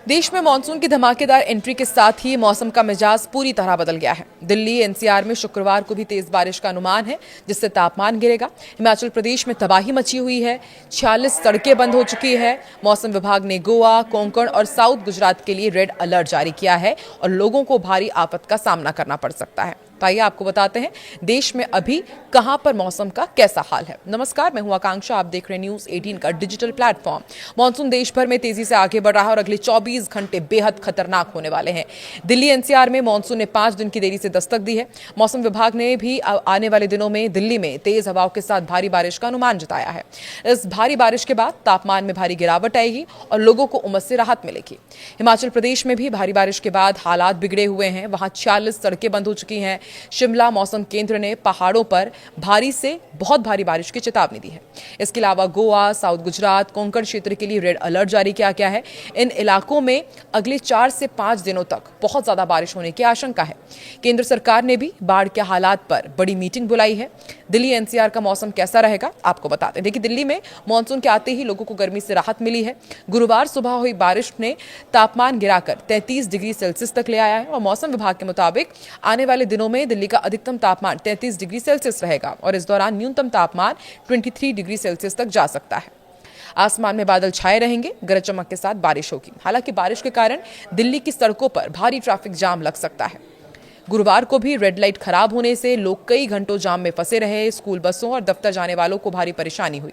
देश में मानसून की धमाकेदार एंट्री के साथ ही मौसम का मिजाज पूरी तरह बदल गया है। दिल्ली एनसीआर में शुक्रवार को भी तेज बारिश का अनुमान है, जिससे तापमान गिरेगा। हिमाचल प्रदेश में तबाही मची हुई है, 46 सड़कें बंद हो चुकी है। मौसम विभाग ने गोवा, कोंकण और साउथ गुजरात के लिए रेड अलर्ट जारी किया है और लोगों को भारी आफत का सामना करना पड़ सकता है। तो आइए आपको बताते हैं देश में अभी कहां पर मौसम का कैसा हाल है। नमस्कार, मैं हूं आकांक्षा, आप देख रहे हैं न्यूज 18 का डिजिटल प्लेटफॉर्म। मॉनसून देश भर में तेजी से आगे बढ़ रहा है और अगले 24 घंटे बेहद खतरनाक होने वाले हैं। दिल्ली एनसीआर में मॉनसून ने 5 दिन की देरी से दस्तक दी है। मौसम विभाग ने भी आने वाले दिनों में दिल्ली में तेज हवाओं के साथ भारी बारिश का अनुमान जताया है। इस भारी बारिश के बाद तापमान में भारी गिरावट आएगी और लोगों को उमस से राहत मिलेगी। हिमाचल प्रदेश में भी भारी बारिश के बाद हालात बिगड़े हुए हैं। वहां 46 सड़कें बंद हो चुकी हैं। शिमला मौसम केंद्र ने पहाड़ों पर भारी से बहुत भारी बारिश की चेतावनी दी है। इसके अलावा गोवा, साउथ गुजरात, कोंकण क्षेत्र के लिए रेड अलर्ट जारी किया गया है। इन इलाकों में अगले 4 से 5 दिनों तक बहुत ज्यादा बारिश होने की आशंका है। केंद्र सरकार ने भी बाढ़ के हालात पर बड़ी मीटिंग बुलाई है। दिल्ली एनसीआर का मौसम कैसा रहेगा आपको बताते हैं। देखिए, दिल्ली में मानसून के आते ही लोगों को गर्मी से राहत मिली है। गुरुवार सुबह हुई बारिश ने तापमान गिराकर 33 डिग्री सेल्सियस तक ले आया है और मौसम विभाग के मुताबिक आने वाले दिनों में दिल्ली का अधिकतम तापमान 33 डिग्री सेल्सियस रहेगा और इस दौरान न्यूनतम तापमान 23 डिग्री सेल्सियस तक जा सकता है। आसमान में बादल छाए रहेंगे, गरज चमक के साथ बारिश होगी। हालांकि बारिश के कारण दिल्ली की सड़कों पर भारी ट्रैफिक जाम लग सकता है। गुरुवार को भी रेड लाइट खराब होने से लोग कई घंटों जाम में फंसे रहे। स्कूल बसों और दफ्तर जाने वालों को भारी परेशानी हुई।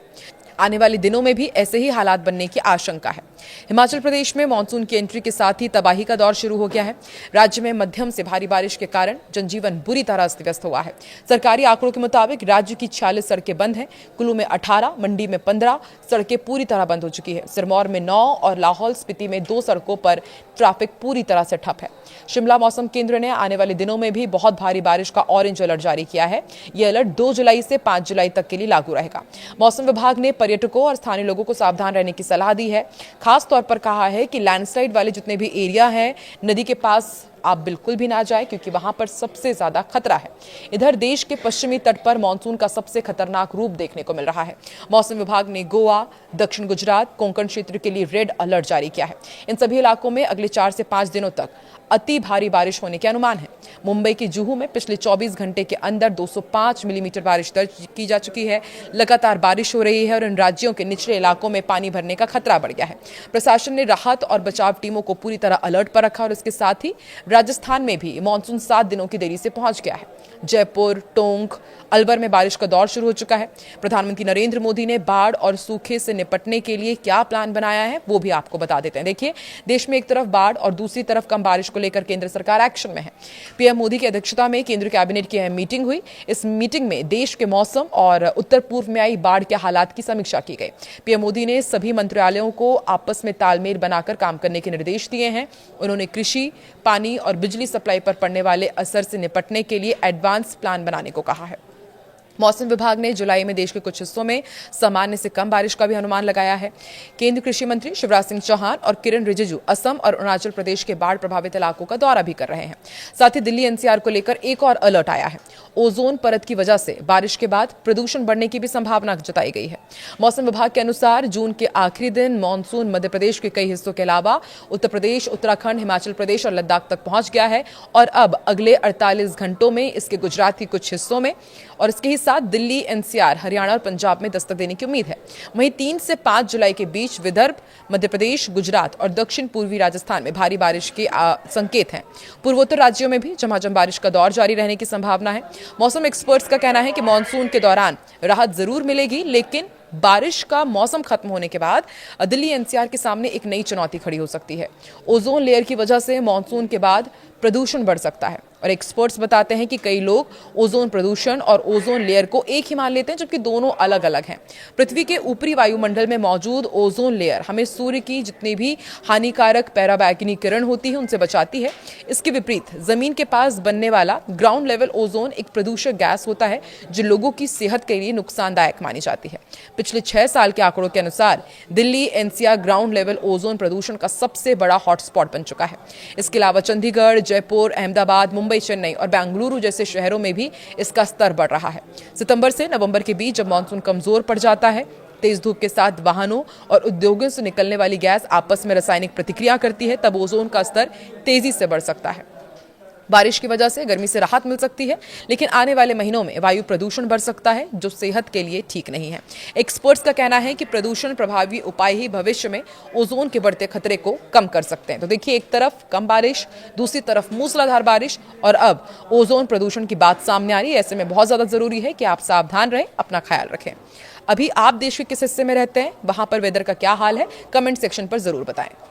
आने वाले दिनों में भी ऐसे ही हालात बनने की आशंका है। हिमाचल प्रदेश में मानसून की एंट्री के साथ ही तबाही का दौर शुरू हो गया है। राज्य में मध्यम से भारी बारिश के कारण जनजीवन बुरी तरह अस्त व्यस्त हुआ है। सरकारी आंकड़ों के मुताबिक राज्य की 46 सड़कें बंद हैं। कुल्लू में 18, मंडी में 15 सड़कें पूरी तरह बंद हो चुकी है। सिरमौर में 9 और लाहौल स्पीति में 2 सड़कों पर ट्रैफिक पूरी तरह से ठप है। शिमला मौसम केंद्र ने आने वाले दिनों में भी बहुत भारी बारिश का ऑरेंज अलर्ट जारी किया है। यह अलर्ट 2 जुलाई से 5 जुलाई तक के लिए लागू रहेगा। मौसम विभाग ने पर्यटकों और स्थानीय लोगों को सावधान रहने की सलाह दी है। खास तौर पर कहा है कि लैंडस्लाइड वाले जितने भी एरिया हैं, नदी के पास आप बिल्कुल भी ना जाएं, क्योंकि वहां पर सबसे ज्यादा खतरा है। इधर देश के पश्चिमी तट पर मानसून का सबसे खतरनाक रूप देखने को मिल रहा है। मौसम विभाग ने गोवा, दक्षिण गुजरात, कोंकण क्षेत्र के लिए रेड अलर्ट जारी किया है। इन सभी इलाकों में अगले 4 से 5 दिनों तक अति भारी बारिश होने के अनुमान है। मुंबई के जुहू में पिछले 24 घंटे के अंदर 205 मिलीमीटर बारिश दर्ज की जा चुकी है। लगातार बारिश हो रही है और इन राज्यों के निचले इलाकों में पानी भरने का खतरा बढ़ गया है। प्रशासन ने राहत और बचाव टीमों को पूरी तरह अलर्ट पर रखा और इसके साथ ही राजस्थान में भी मानसून 7 दिनों की देरी से पहुंच गया है। जयपुर, टोंक, अलवर में बारिश का दौर शुरू हो चुका है। प्रधानमंत्री नरेंद्र मोदी ने बाढ़ और सूखे से निपटने के लिए क्या प्लान बनाया है वो भी आपको बता देते हैं। देखिए, देश में एक तरफ बाढ़ और दूसरी तरफ कम बारिश को लेकर केंद्र सरकार एक्शन में है। पीएम मोदी की अध्यक्षता में केंद्र कैबिनेट की अहम मीटिंग हुई। इस मीटिंग में देश के मौसम और उत्तर पूर्व में आई बाढ़ के हालात की समीक्षा की गई। पीएम मोदी ने सभी मंत्रालयों को आपस में तालमेल बनाकर काम करने के निर्देश दिए हैं। उन्होंने कृषि, पानी और बिजली सप्लाई पर पड़ने वाले असर से निपटने के लिए एडवांस प्लान बनाने को कहा है। मौसम विभाग ने जुलाई में देश के कुछ हिस्सों में सामान्य से कम बारिश का भी अनुमान लगाया है। केंद्रीय कृषि मंत्री शिवराज सिंह चौहान और किरण रिजिजू असम और अरुणाचल प्रदेश के बाढ़ प्रभावित इलाकों का दौरा भी कर रहे हैं। साथ ही दिल्ली एनसीआर को लेकर एक और अलर्ट आया है। ओजोन परत की वजह से बारिश के बाद प्रदूषण बढ़ने की भी संभावना जताई गई है। मौसम विभाग के अनुसार जून के आखिरी दिन मानसून मध्य प्रदेश के कई हिस्सों के अलावा उत्तर प्रदेश, उत्तराखंड, हिमाचल प्रदेश और लद्दाख तक पहुंच गया है और अब अगले 48 घंटों में इसके गुजरात के कुछ हिस्सों में और इसके ही साथ दिल्ली, एनसीआर, हरियाणा और पंजाब में दस्तक देने की उम्मीद है। वहीं 3 से 5 जुलाई के बीच विदर्भ, मध्य प्रदेश, गुजरात और दक्षिण पूर्वी राजस्थान में भारी बारिश के संकेत हैं। पूर्वोत्तर राज्यों में भी झमाझम बारिश का दौर जारी रहने की संभावना है। मौसम एक्सपर्ट्स का कहना है कि मानसून के दौरान राहत जरूर मिलेगी, लेकिन बारिश का मौसम खत्म होने के बाद दिल्ली एनसीआर के सामने एक नई चुनौती खड़ी हो सकती है। ओजोन लेयर की वजह से मानसून के बाद प्रदूषण बढ़ सकता है और एक्सपर्ट्स बताते हैं कि कई लोग ओजोन प्रदूषण और ओजोन लेयर को एक ही मान लेते हैं, जबकि दोनों अलग अलग हैं। पृथ्वी के ऊपरी वायुमंडल में मौजूद ओजोन लेयर हमें सूर्य की जितनी भी हानिकारक पैराबैंगनी किरण होती है उनसे बचाती है। इसके विपरीत जमीन के पास बनने वाला ग्राउंड लेवल ओजोन एक प्रदूषक गैस होता है जो लोगों की सेहत के लिए नुकसानदायक मानी जाती है। पिछले 6 साल के आंकड़ों के अनुसार Delhi NCR ground level ozone प्रदूषण का सबसे बड़ा हॉटस्पॉट बन चुका है। इसके अलावा चंडीगढ़, जयपुर, अहमदाबाद, मुंबई, चेन्नई और बेंगलुरु जैसे शहरों में भी इसका स्तर बढ़ रहा है। सितंबर से नवंबर के बीच जब मानसून कमजोर पड़ जाता है तेज धूप के साथ वाहनों और उद्योगों से निकलने वाली गैस आपस में रासायनिक प्रतिक्रिया करती है, तब ओजोन का स्तर तेजी से बढ़ सकता है। बारिश की वजह से गर्मी से राहत मिल सकती है, लेकिन आने वाले महीनों में वायु प्रदूषण बढ़ सकता है, जो सेहत के लिए ठीक नहीं है। एक्सपर्ट्स का कहना है कि प्रदूषण प्रभावी उपाय ही भविष्य में ओजोन के बढ़ते खतरे को कम कर सकते हैं। तो देखिए, एक तरफ कम बारिश, दूसरी तरफ मूसलाधार बारिश और अब ओजोन प्रदूषण की बात सामने आ रही है। ऐसे में बहुत ज्यादा जरूरी है कि आप सावधान रहें, अपना ख्याल रखें। अभी आप देश के किस हिस्से में रहते हैं, वहां पर वेदर का क्या हाल है, कमेंट सेक्शन पर जरूर बताएं।